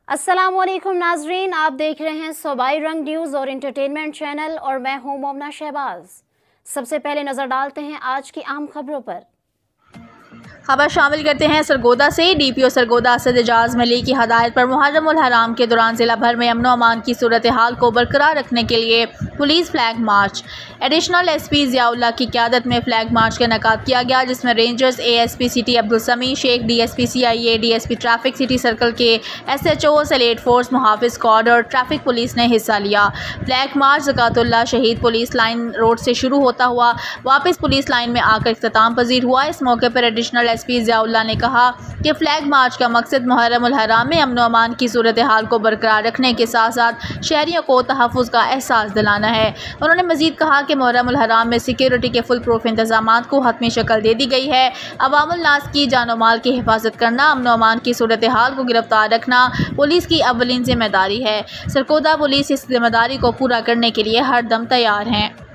अस्सलामुअलैकुम नाजरीन, आप देख रहे हैं सूबाई रंग न्यूज़ और इंटरटेनमेंट चैनल और मैं हूं मोमना शहबाज। सबसे पहले नज़र डालते हैं आज की आम खबरों पर। खबर शामिल करते हैं सरगोदा से। DPO सरगोदा असद एजाज मलिक की हदायत पर मुहर्रम उल हराम के दौरान जिला भर में अमन अमान की सूरत हाल को बरकरार रखने के लिए police flag march additional SP Ziaullah की क़यादत में फ्लैग मार्च का इनेकाद किया गया, जिसमें rangers ASP city Abdul Sami Shaikh, DSP CIA, DSP traffic city circle के SHOs, elite force, Muhafiz squad और ट्रैफिक पुलिस ने हिस्सा लिया। फ्लैग मार्च ज़कातुल्लाह शहीद पुलिस लाइन रोड से शुरू होता हुआ वापस पुलिस लाइन में आकर इख्तिताम पजीर हुआ। इस मौके पर एडिशनल SP ज़ियाउल्लाह ने कहा कि फ्लैग मार्च का मकसद मुहर्रम उल हराम में अमन अमान की सूरत हाल को बरकरार रखने के साथ साथ शहरियों को तहफ़्फ़ुज़ का एहसास दिलाना है। उन्होंने मज़ीद कहा कि मुहर्रम उल हराम में सिक्योरिटी के फुल प्रूफ इंतजामात को हतमी शक्ल दे दी गई है। अवामुल नास की जानो माल की हिफाजत करना, अमन अमान की सूरत हाल को गिरफ्तार रखना पुलिस की अव्वलीन जिम्मेदारी है। सरगोदा पुलिस इस जिम्मेदारी को पूरा करने के लिए हर दम तैयार हैं।